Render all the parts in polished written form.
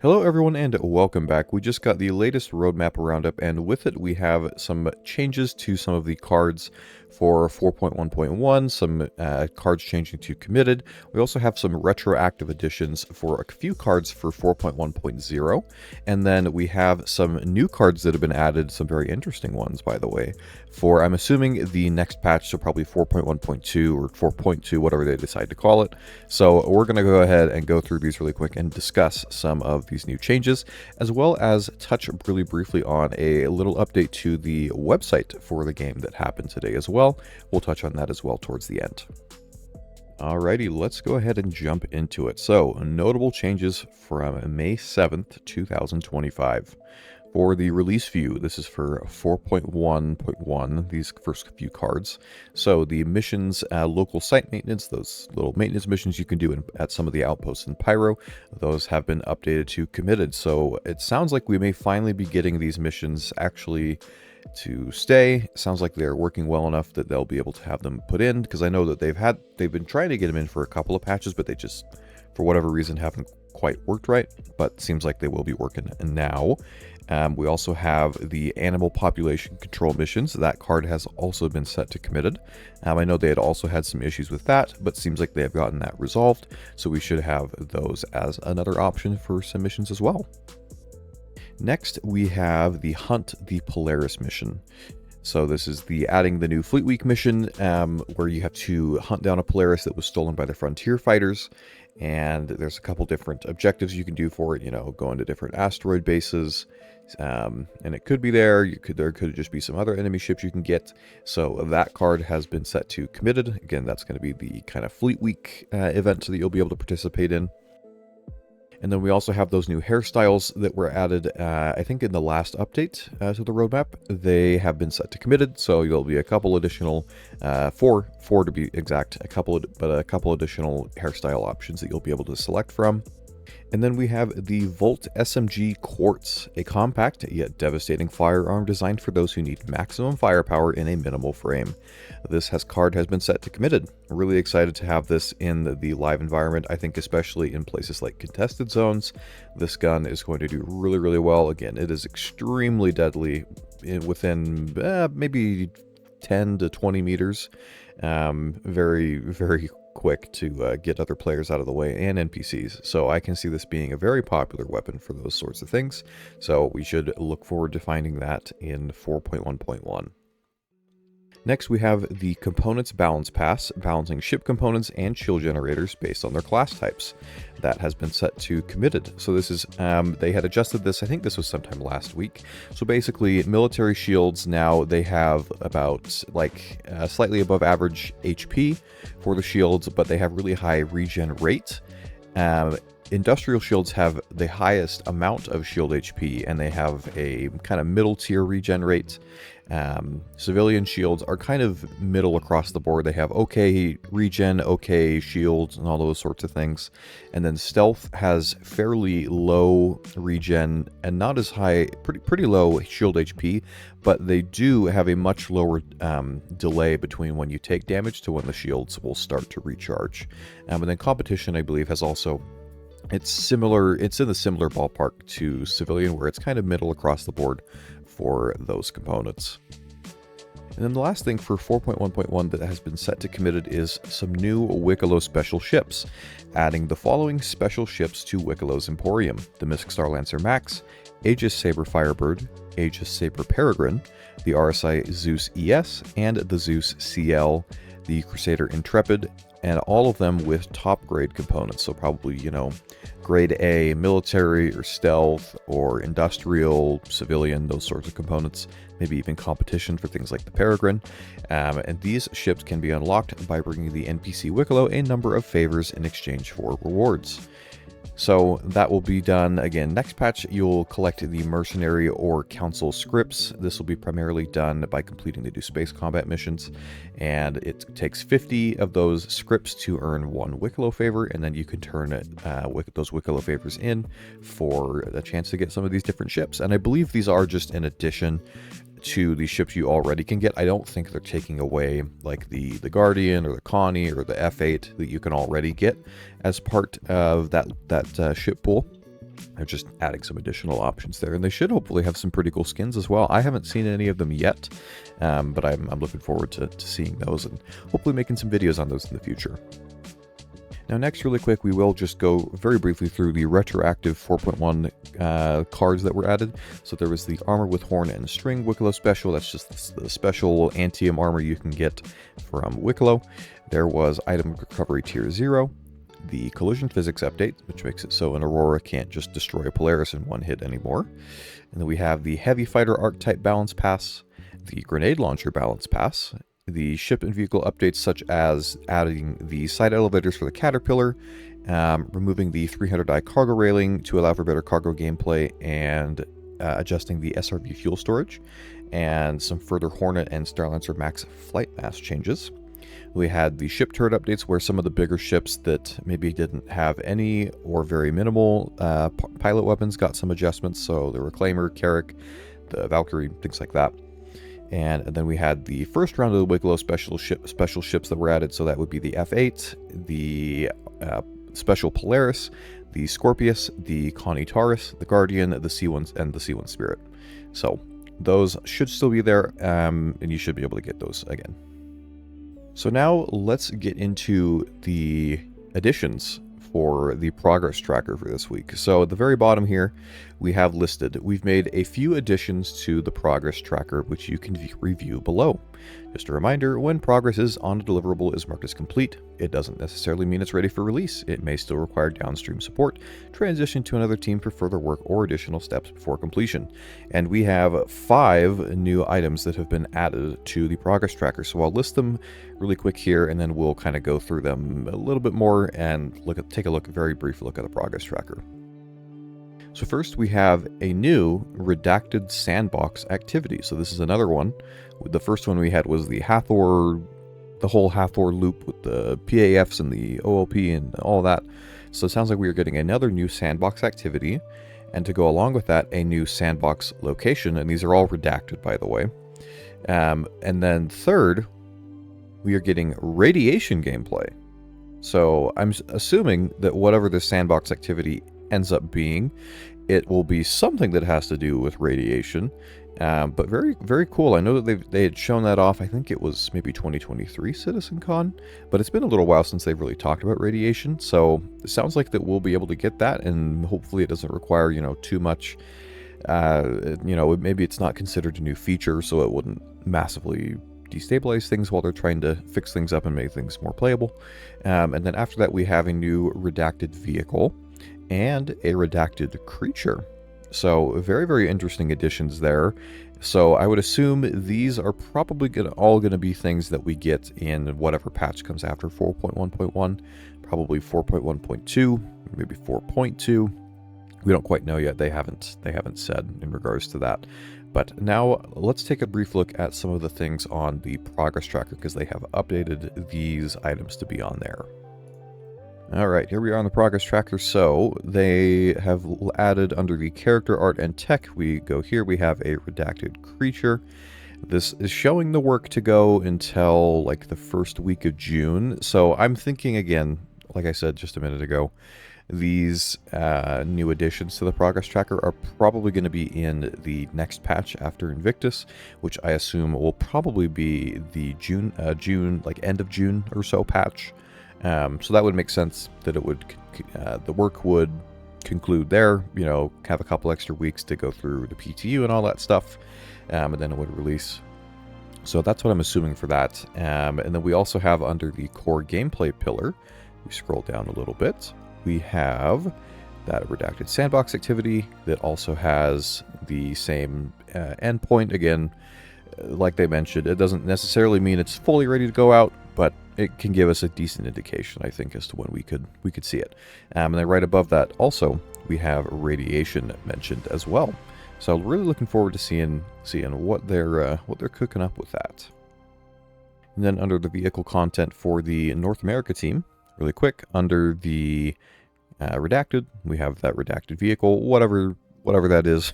Hello everyone and welcome back. We just got the latest roadmap roundup, and with it we have some changes to some of the cards for 4.1.1, some cards changing to committed. We also have some retroactive additions for a few cards for 4.1.0, and then we have some new cards that have been added, some very interesting ones by the way, for I'm assuming the next patch, so probably 4.1.2 or 4.2, whatever they decide to call it. So we're going to go ahead and go through these really quick and discuss some of these new changes, as well as touch really briefly on a little update to the website for the game that happened today as well. We'll touch on that as well towards the end. Alrighty, let's go ahead and jump into it. So, notable changes from May 7th, 2025. For the release view, this is for 4.1.1, these first few cards. So the missions, local site maintenance, those little maintenance missions you can do at some of the outposts in Pyro, those have been updated to committed. So it sounds like we may finally be getting these missions actually to stay. Sounds like they're working well enough that they'll be able to have them put in, because I know that they've been trying to get them in for a couple of patches, but they just, for whatever reason, haven't quite worked right, but seems like they will be working now. We also have the animal population control missions. That card has also been set to committed. I know they had also had some issues with that, but seems like they have gotten that resolved, so we should have those as another option for some missions as well. Next, we have the Hunt the Polaris mission. So this is adding the new Fleet Week mission, where you have to hunt down a Polaris that was stolen by the Frontier Fighters. And there's a couple different objectives you can do for it, go into different asteroid bases, and it could be there could just be some other enemy ships you can get. So that card has been set to committed. Again, that's going to be the kind of Fleet Week event that you'll be able to participate in. And then we also have those new hairstyles that were added, I think, in the last update to the roadmap. They have been set to committed, so there'll be a couple additional, four to be exact, a couple additional hairstyle options that you'll be able to select from. And then we have the Volt SMG Quartz, a compact yet devastating firearm designed for those who need maximum firepower in a minimal frame. This card has been set to committed. I'm really excited to have this in the live environment. I think especially in places like contested zones, this gun is going to do really, really well. Again, it is extremely deadly within maybe 10 to 20 meters. Very, very quick to get other players out of the way and NPCs. So I can see this being a very popular weapon for those sorts of things. So we should look forward to finding that in 4.1.1. Next, we have the Components Balance Pass, balancing ship components and shield generators based on their class types. That has been set to committed. So this is, they had adjusted this, I think this was sometime last week. So basically, military shields now, they have about slightly above average HP for the shields, but they have really high regen rate. Industrial shields have the highest amount of shield HP, and they have a kind of middle tier regen rate. Civilian shields are kind of middle across the board. They have okay regen, okay shields, and all those sorts of things. And then stealth has fairly low regen and not as high, pretty low shield HP, but they do have a much lower delay between when you take damage to when the shields will start to recharge. And then competition, I believe, has also... It's in the similar ballpark to civilian, where it's kind of middle across the board for those components. And then the last thing for 4.1.1 that has been set to committed is some new Wicklow special ships, adding the following special ships to Wickow's Emporium: the Mystic Star Lancer Max, Aegis Saber Firebird, Aegis Saber Peregrine, the RSI Zeus ES, and the Zeus CL, the Crusader Intrepid, and all of them with top grade components. So probably, grade A, military or stealth or industrial, civilian, those sorts of components, maybe even competition for things like the Peregrine. And these ships can be unlocked by bringing the NPC Wicklow a number of favors in exchange for rewards. So that will be done, again, next patch. You'll collect the mercenary or council scripts. This will be primarily done by completing the new space combat missions, and it takes 50 of those scripts to earn one Wicklow favor, and then you can turn those Wicklow favors in for a chance to get some of these different ships. And I believe these are just an addition to the ships you already can get. I don't think they're taking away like the Guardian or the Connie or the F8 that you can already get as part of that ship pool. They're just adding some additional options there, and they should hopefully have some pretty cool skins as well. I haven't seen any of them yet, but I'm looking forward to seeing those and hopefully making some videos on those in the future. Now next, really quick, we will just go very briefly through the Retroactive 4.1 cards that were added. So there was the Armor with Horn and String Wicklow special. That's just the special Antium armor you can get from Wicklow. There was Item Recovery Tier 0. The Collision Physics update, which makes it so an Aurora can't just destroy a Polaris in one hit anymore. And then we have the Heavy Fighter Archetype Balance Pass, the Grenade Launcher Balance Pass, the ship and vehicle updates such as adding the side elevators for the Caterpillar, removing the 300i cargo railing to allow for better cargo gameplay, and adjusting the SRB fuel storage, and some further Hornet and Starlancer Max flight mass changes. We had the ship turret updates where some of the bigger ships that maybe didn't have any or very minimal pilot weapons got some adjustments. So the Reclaimer, Carrack, the Valkyrie, things like that. And then we had the first round of the Wicklow special ships that were added. So that would be the F8, the Special Polaris, the Scorpius, the Connie Taurus, the Guardian, the C1, and the C1 Spirit. So those should still be there, and you should be able to get those again. So now let's get into the additions for the progress tracker for this week. So at the very bottom here, we have listed, we've made a few additions to the progress tracker, which you can review below. Just a reminder, when progress is on a deliverable is marked as complete, it doesn't necessarily mean it's ready for release. It may still require downstream support, transition to another team for further work, or additional steps before completion. And we have 5 new items that have been added to the progress tracker. So I'll list them really quick here, and then we'll kind of go through them a little bit more and take a very brief look at the progress tracker. So first we have a new redacted sandbox activity. So this is another one. The first one we had was the Hathor, the whole Hathor loop with the PAFs and the OLP and all that. So it sounds like we are getting another new sandbox activity, and to go along with that, a new sandbox location, and these are all redacted, by the way. And then third, we are getting radiation gameplay. So I'm assuming that whatever this sandbox activity ends up being, it will be something that has to do with radiation. But very, very cool. I know that they had shown that off. I think it was maybe 2023 CitizenCon, but it's been a little while since they've really talked about radiation. So it sounds like that we'll be able to get that, and hopefully it doesn't require, too much. Maybe it's not considered a new feature, so it wouldn't massively destabilize things while they're trying to fix things up and make things more playable. And then after that, we have a new redacted vehicle and a redacted creature. So very, very interesting additions there. So I would assume these are probably all going to be things that we get in whatever patch comes after 4.1.1, probably 4.1.2, maybe 4.2. We don't quite know yet. They haven't said in regards to that. But now let's take a brief look at some of the things on the progress tracker, because they have updated these items to be on there. All right, here we are on the progress tracker. So they have added under the character art and tech, we go here, we have a redacted creature. This is showing the work to go until like the first week of June. So I'm thinking, again, like I said just a minute ago, these new additions to the progress tracker are probably going to be in the next patch after Invictus, which I assume will probably be the June, like end of June or so patch. So that would make sense that it would, the work would conclude there, have a couple extra weeks to go through the PTU and all that stuff, and then it would release. So that's what I'm assuming for that. And then we also have under the core gameplay pillar, we scroll down a little bit, we have that redacted sandbox activity that also has the same endpoint. Again, like they mentioned, it doesn't necessarily mean it's fully ready to go out, but it can give us a decent indication, I think, as to when we could see it. And then right above that, also we have radiation mentioned as well. So really looking forward to seeing what they're cooking up with that. And then under the vehicle content for the North America team, really quick, under the redacted, we have that redacted vehicle, whatever that is,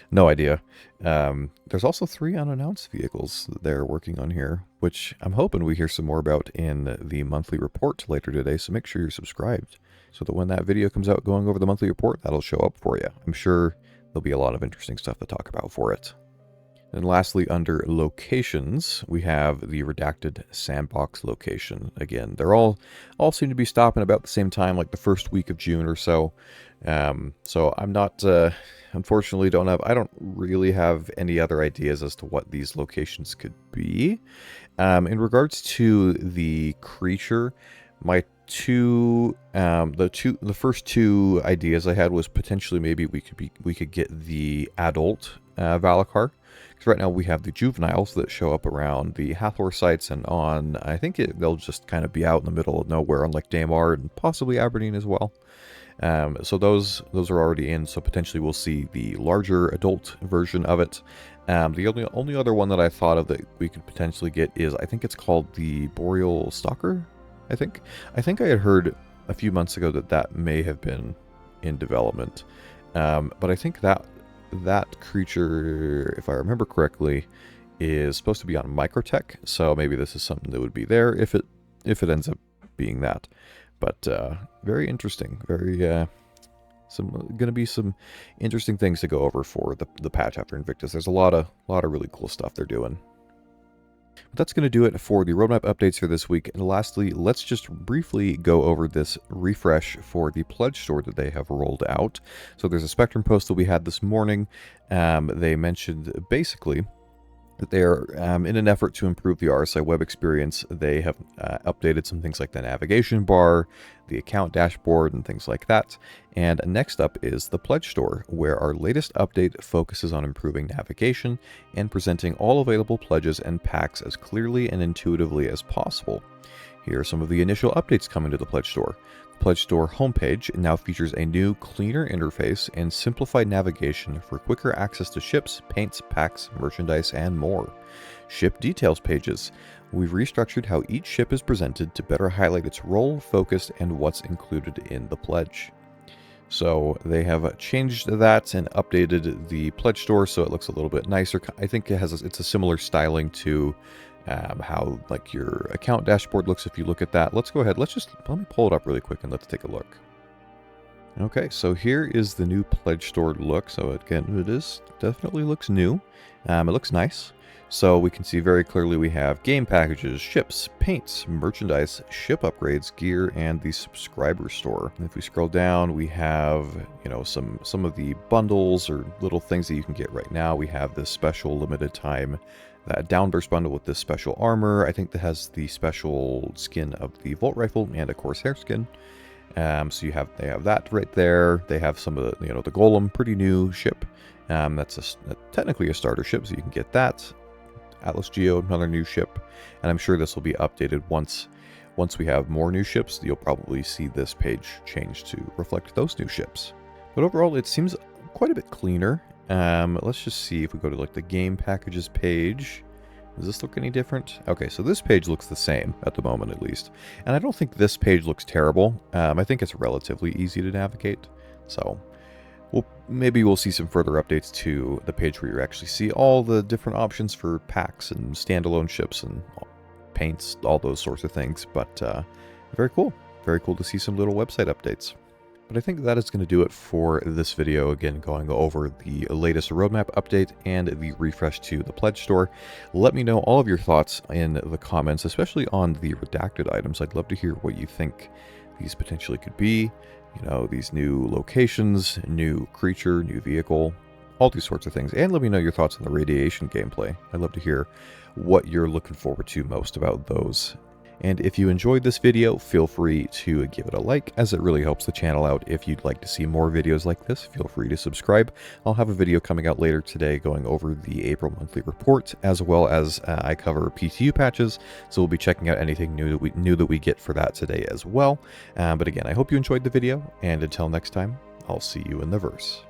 no idea. There's also 3 unannounced vehicles that they're working on here, which I'm hoping we hear some more about in the monthly report later today, so make sure you're subscribed so that when that video comes out going over the monthly report, that'll show up for you. I'm sure there'll be a lot of interesting stuff to talk about for it. And lastly, under locations, we have the redacted sandbox location. Again, they're all seem to be stopping about the same time, like the first week of June or so. So I'm not, unfortunately, I don't really have any other ideas as to what these locations could be. In regards to the creature, my the first two ideas I had was potentially maybe we could get the adult Valakar. Because right now we have the juveniles that show up around the Hathor sites and on, I think they'll just kind of be out in the middle of nowhere on like Daymar and possibly Aberdeen as well. So those are already in, so potentially we'll see the larger adult version of it. The only other one that I thought of that we could potentially get is, I think it's called the Boreal Stalker, I think I had heard a few months ago that may have been in development. But I think that creature, if I remember correctly, is supposed to be on Microtech, so maybe this is something that would be there if it ends up being that. But very interesting, very going to be some interesting things to go over for the patch after Invictus. There's a lot of really cool stuff they're doing. But that's going to do it for the roadmap updates for this week. And lastly, let's just briefly go over this refresh for the pledge store that they have rolled out. So there's a Spectrum post that we had this morning. They mentioned basically that they are, in an effort to improve the RSI web experience, they have updated some things like the navigation bar, the account dashboard, and things like that. And next up is the Pledge Store, where our latest update focuses on improving navigation and presenting all available pledges and packs as clearly and intuitively as possible. Here are some of the initial updates coming to the Pledge Store. The Pledge Store homepage now features a new, cleaner interface and simplified navigation for quicker access to ships, paints, packs, merchandise, and more. Ship details pages. We've restructured how each ship is presented to better highlight its role, focus, and what's included in the pledge. So they have changed that and updated the Pledge Store so it looks a little bit nicer. I think it's a similar styling to how like your account dashboard looks if you look at that. Let's go ahead. Let me pull it up really quick and let's take a look. Okay, so here is the new Pledge Store look. So again, definitely looks new. It looks nice. So we can see very clearly we have game packages, ships, paints, merchandise, ship upgrades, gear, and the subscriber store. And if we scroll down, we have, some of the bundles or little things that you can get right now. We have this special limited time Downburst bundle with this special armor. I think that has the special skin of the Volt Rifle and a Corsair skin. So they have that right there. They have some of the, the Golem, pretty new ship. That's technically a starter ship, so you can get that. Atlas Geo, another new ship, and I'm sure this will be updated once we have more new ships. You'll probably see this page change to reflect those new ships. But overall, it seems quite a bit cleaner. Let's just see if we go to like the game packages page. Does this look any different? Okay, so this page looks the same at the moment, at least, and I don't think this page looks terrible. I think it's relatively easy to navigate, so maybe we'll see some further updates to the page where you actually see all the different options for packs and standalone ships and paints, all those sorts of things. But very cool to see some little website updates. But I think that is going to do it for this video, again going over the latest roadmap update and the refresh to the Pledge Store. Let me know all of your thoughts in the comments, especially on the redacted items. I'd love to hear what you think these potentially could be. These new locations, new creature, new vehicle, all these sorts of things. And let me know your thoughts on the radiation gameplay. I'd love to hear what you're looking forward to most about those. And if you enjoyed this video, feel free to give it a like, as it really helps the channel out. If you'd like to see more videos like this, feel free to subscribe. I'll have a video coming out later today going over the April monthly report, as well as I cover PTU patches, so we'll be checking out anything new that we get for that today as well. But again, I hope you enjoyed the video, and until next time, I'll see you in the verse.